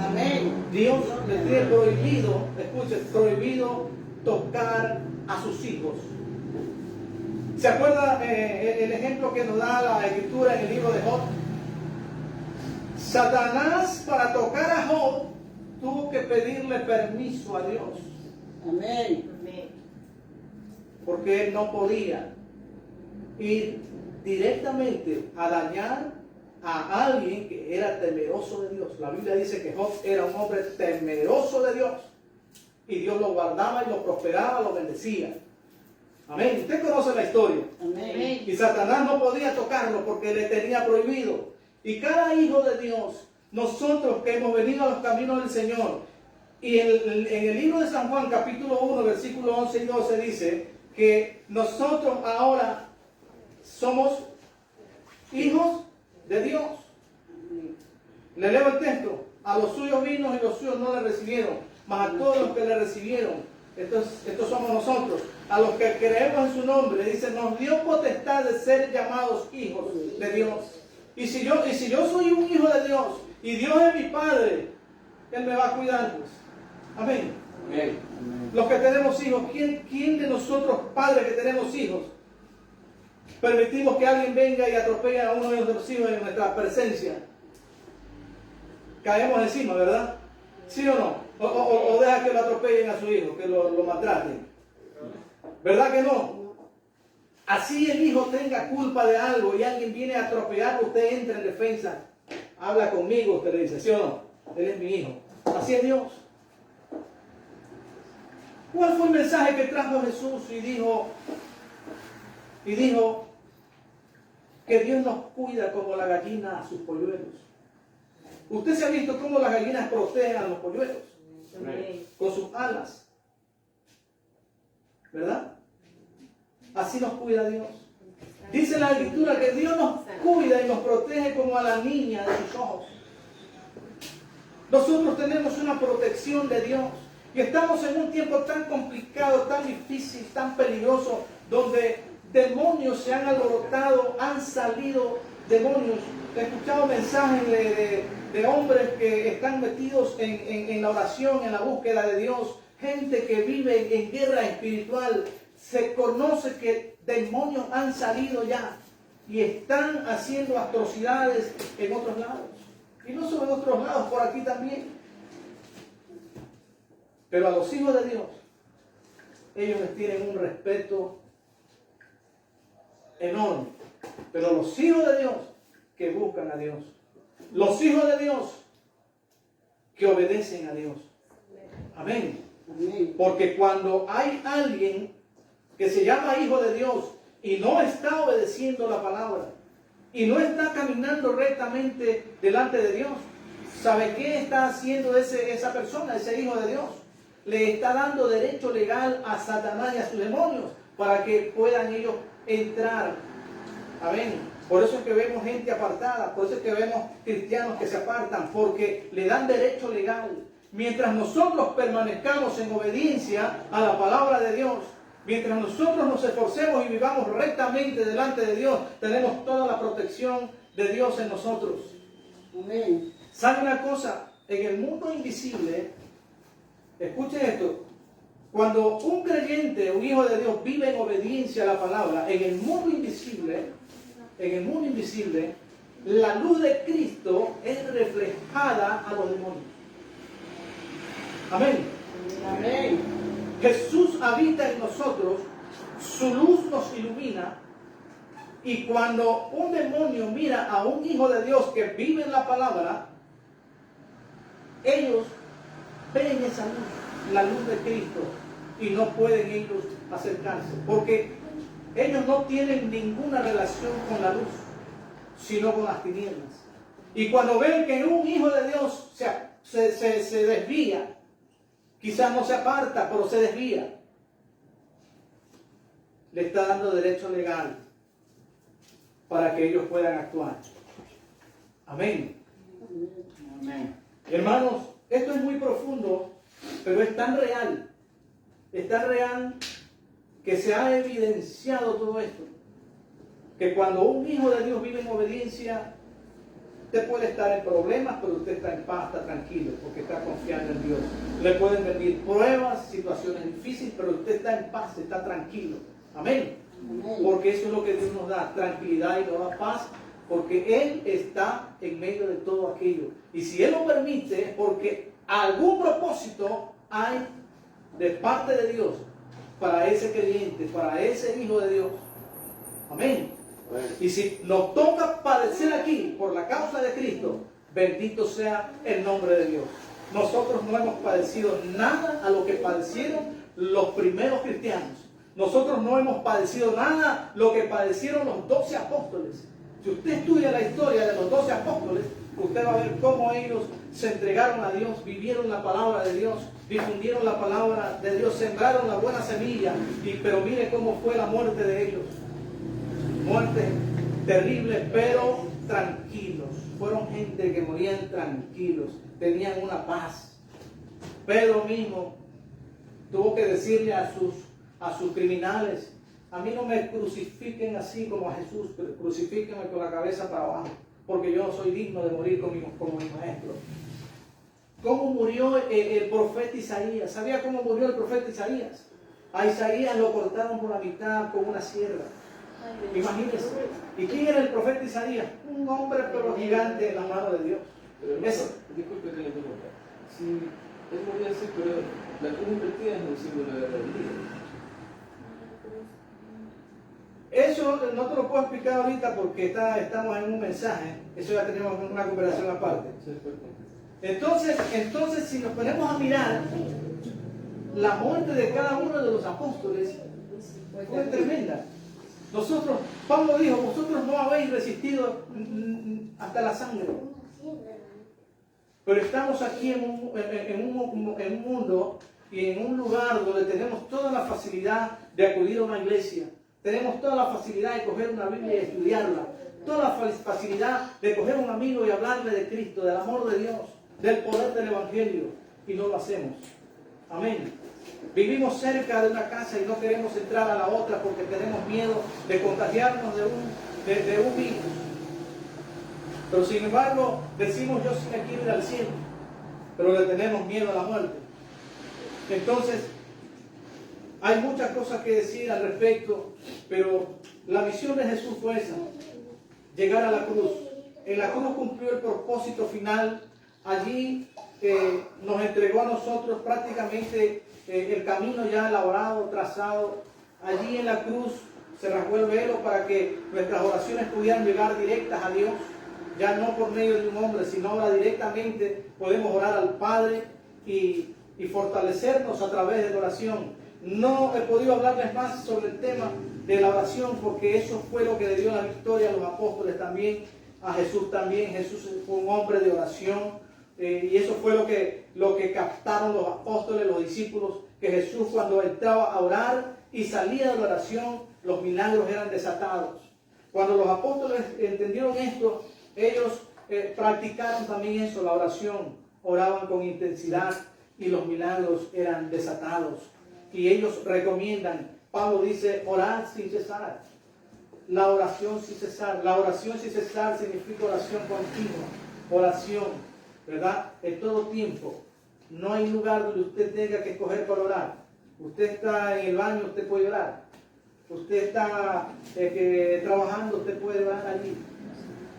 Amén. Dios le tiene prohibido, escuche, prohibido tocar a sus hijos. ¿Se acuerda el ejemplo que nos da la Escritura en el libro de Job? Satanás, para tocar a Job, tuvo que pedirle permiso a Dios. Amén. Porque él no podía ir directamente a dañar a alguien que era temeroso de Dios. La Biblia dice que Job era un hombre temeroso de Dios. Y Dios lo guardaba y lo prosperaba, lo bendecía. Amén. Usted conoce la historia. Amén. Y Satanás no podía tocarlo porque le tenía prohibido. Y cada hijo de Dios, nosotros que hemos venido a los caminos del Señor, y en el libro de San Juan, capítulo 1, versículos 11 y 12, dice que nosotros ahora somos hijos de Dios. Le leo el texto. A los suyos vino y los suyos no le recibieron, mas a todos los que le recibieron, estos somos nosotros, a los que creemos en su nombre, dice, nos dio potestad de ser llamados hijos de Dios. Y si yo soy un hijo de Dios y Dios es mi Padre, Él me va a cuidar. Pues. Amén. Amén. Los que tenemos hijos, ¿quién de nosotros, padres que tenemos hijos, permitimos que alguien venga y atropelle a uno de nuestros hijos en nuestra presencia? Caemos encima, ¿verdad? ¿Sí o no? O deja que lo atropellen a su hijo, que lo maltraten. ¿Verdad que no? Así el hijo tenga culpa de algo y alguien viene a atropellarlo, usted entra en defensa. Habla conmigo, usted le dice, ¿sí o no? Él es mi hijo. Así es Dios. ¿Cuál fue el mensaje que trajo Jesús y dijo que Dios nos cuida como la gallina a sus polluelos? Usted se ha visto cómo las gallinas protegen a los polluelos. Amén. Con sus alas. ¿Verdad? Así nos cuida Dios. Dice la Escritura que Dios nos cuida y nos protege como a la niña de sus ojos. Nosotros tenemos una protección de Dios. Y estamos en un tiempo tan complicado, tan difícil, tan peligroso, donde demonios se han alborotado, han salido demonios. He escuchado mensajes de hombres que están metidos en la oración, en la búsqueda de Dios. Gente que vive en guerra espiritual. Se conoce que demonios han salido ya y están haciendo atrocidades en otros lados. Y no solo en otros lados, por aquí también. Pero a los hijos de Dios, ellos les tienen un respeto enorme. Pero los hijos de Dios que buscan a Dios. Los hijos de Dios que obedecen a Dios. Amén. Porque cuando hay alguien que se llama hijo de Dios y no está obedeciendo la palabra y no está caminando rectamente delante de Dios, ¿sabe qué está haciendo esa persona, ese hijo de Dios? Le está dando derecho legal a Satanás y a sus demonios para que puedan ellos entrar. Amén. Por eso es que vemos gente apartada, por eso es que vemos cristianos que se apartan, porque le dan derecho legal. Mientras nosotros permanezcamos en obediencia a la palabra de Dios, mientras nosotros nos esforcemos y vivamos rectamente delante de Dios, tenemos toda la protección de Dios en nosotros. Amén. ¿Sabe una cosa? En el mundo invisible, escuche esto, cuando un creyente, un hijo de Dios vive en obediencia a la palabra, en el mundo invisible, la luz de Cristo es reflejada a los demonios. Amén. Amén. Jesús habita en nosotros, su luz nos ilumina, y cuando un demonio mira a un hijo de Dios que vive en la palabra, ellos ven esa luz, la luz de Cristo, y no pueden ellos acercarse, porque ellos no tienen ninguna relación con la luz, sino con las tinieblas. Y cuando ven que un hijo de Dios se desvía, quizás no se aparta, pero se desvía, le está dando derecho legal para que ellos puedan actuar. Amén. Amén. Hermanos, esto es muy profundo, pero es tan real que se ha evidenciado todo esto, que cuando un hijo de Dios vive en obediencia, usted puede estar en problemas, pero usted está en paz, está tranquilo, porque está confiando en Dios. Le pueden venir pruebas, situaciones difíciles, pero usted está en paz, está tranquilo. Amén. Porque eso es lo que Dios nos da, tranquilidad y nos da paz, porque Él está en medio de todo aquello. Y si Él lo permite, es porque algún propósito hay de parte de Dios para ese creyente, para ese hijo de Dios. Amén. Y si nos toca padecer aquí por la causa de Cristo, bendito sea el nombre de Dios. Nosotros no hemos padecido nada a lo que padecieron los primeros cristianos. Nosotros no hemos padecido nada lo que padecieron los 12 apóstoles. Si usted estudia la historia de los 12 apóstoles, usted va a ver cómo ellos se entregaron a Dios, vivieron la palabra de Dios, difundieron la palabra de Dios, sembraron la buena semilla, pero mire cómo fue la muerte de ellos. Muerte terrible, pero tranquilos. Fueron gente que morían tranquilos, tenían una paz. Pedro mismo tuvo que decirle a sus criminales: a mí no me crucifiquen así como a Jesús, pero crucifíquenme con la cabeza para abajo, porque yo no soy digno de morir como mi maestro. ¿Cómo murió el profeta Isaías? ¿Sabía cómo murió el profeta Isaías? A Isaías lo cortaron por la mitad con una sierra. Imagínense. ¿Y quién era el profeta Isaías? Un hombre pero gigante en la mano de Dios. Pero disculpe que le pregunte. Si él murió así, pero la cruz invertida es un símbolo de rebeldía. Eso no te lo puedo explicar ahorita porque estamos en un mensaje. Eso ya tenemos una conversación aparte. Entonces, si nos ponemos a mirar, la muerte de cada uno de los apóstoles fue tremenda. Pablo dijo: vosotros no habéis resistido hasta la sangre. Pero estamos aquí en un mundo y en un lugar donde tenemos toda la facilidad de acudir a una iglesia. Tenemos toda la facilidad de coger una Biblia y estudiarla. Toda la facilidad de coger un amigo y hablarle de Cristo, del amor de Dios, del poder del Evangelio. Y no lo hacemos. Amén. Vivimos cerca de una casa y no queremos entrar a la otra porque tenemos miedo de contagiarnos de un virus. Pero sin embargo, decimos: yo sí me quiero ir al cielo, pero le tenemos miedo a la muerte. Entonces, hay muchas cosas que decir al respecto, pero la misión de Jesús fue esa: llegar a la cruz. En la cruz cumplió el propósito final. Allí nos entregó a nosotros prácticamente el camino ya elaborado, trazado. Allí en la cruz se rasgó el velo para que nuestras oraciones pudieran llegar directas a Dios, ya no por medio de un hombre, sino ahora directamente podemos orar al Padre y fortalecernos a través de la oración. No he podido hablarles más sobre el tema de la oración porque eso fue lo que le dio la victoria a los apóstoles también, a Jesús también. Jesús fue un hombre de oración. Y eso fue lo que captaron los apóstoles, los discípulos, que Jesús cuando entraba a orar y salía de la oración, los milagros eran desatados. Cuando los apóstoles entendieron esto, ellos practicaron también eso, la oración, oraban con intensidad y los milagros eran desatados. Y ellos recomiendan, Pablo dice: orad sin cesar. La oración sin cesar. La oración sin cesar significa oración continua, oración, ¿verdad? En todo tiempo. No hay lugar donde usted tenga que escoger para orar. Usted está en el baño, usted puede orar. Usted está trabajando, usted puede orar allí.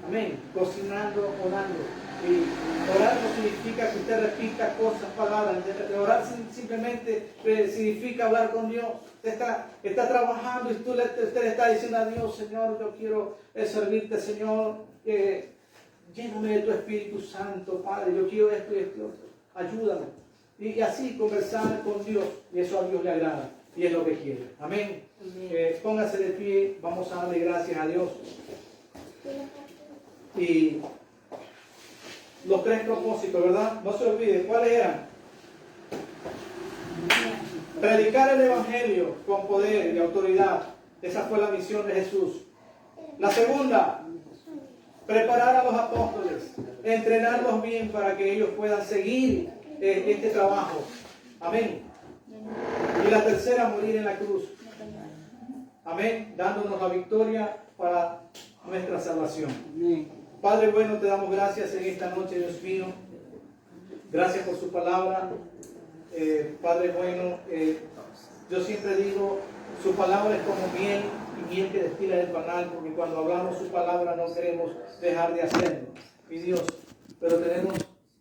Amén. Cocinando, orando. Y orar no significa que usted repita cosas, palabras. Orar simplemente significa hablar con Dios. Usted está trabajando y usted le está diciendo a Dios: Señor, yo quiero servirte, Señor. Lléname de tu Espíritu Santo, Padre. Yo quiero esto y esto. Ayúdame. Y así conversar con Dios. Y eso a Dios le agrada. Y es lo que quiere. Amén. Póngase de pie. Vamos a darle gracias a Dios. Y los 3 propósitos, ¿verdad? No se olviden. ¿Cuáles eran? Predicar el Evangelio con poder y autoridad. Esa fue la misión de Jesús. La segunda, preparar a los apóstoles, entrenarlos bien para que ellos puedan seguir este trabajo. Amén. Y la tercera, morir en la cruz. Amén. Dándonos la victoria para nuestra salvación. Padre bueno, te damos gracias en esta noche, Dios mío. Gracias por su palabra. Padre bueno, yo siempre digo, su palabra es como miel y miel que destila del panal, porque cuando hablamos su palabra no queremos dejar de hacerlo, mi Dios. Pero tenemos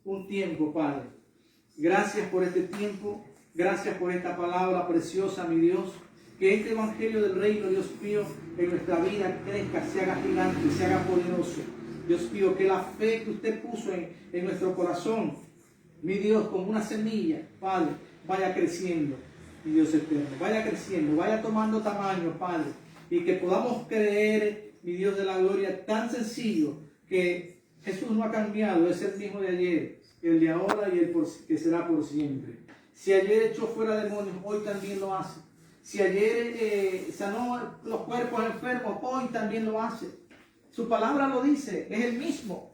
un tiempo, Padre. Gracias por este tiempo. Gracias por esta palabra preciosa, mi Dios. Que este evangelio del reino, Dios mío, en nuestra vida crezca, se haga gigante, se haga poderoso. Dios mío, que la fe que usted puso en nuestro corazón, mi Dios, como una semilla, Padre, vaya creciendo, mi Dios eterno. Vaya creciendo, vaya tomando tamaño, Padre. Y que podamos creer, mi Dios de la gloria, tan sencillo que Jesús no ha cambiado, es el mismo de ayer, el de ahora y el que será por siempre. Si ayer echó fuera demonios, hoy también lo hace. Si ayer sanó los cuerpos enfermos, hoy también lo hace. Su palabra lo dice, es el mismo.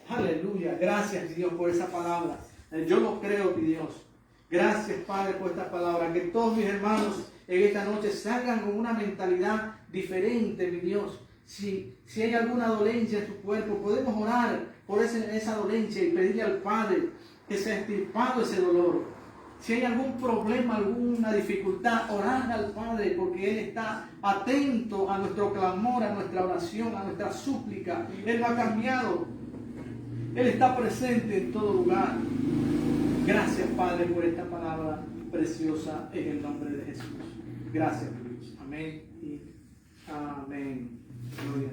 Aleluya, gracias, mi Dios, por esa palabra. Yo lo creo, mi Dios. Gracias, Padre, por esta palabra. Que todos mis hermanos en esta noche salgan con una mentalidad diferente, mi Dios. Si hay alguna dolencia en tu cuerpo, podemos orar por esa dolencia y pedirle al Padre que sea extirpado ese dolor. Si hay algún problema, alguna dificultad, orar al Padre, porque Él está atento a nuestro clamor, a nuestra oración, a nuestra súplica. Él no ha cambiado. Él está presente en todo lugar. Gracias, Padre, por esta palabra preciosa en el nombre de Jesús. Gracias, Dios. Amén y amén. Gloria.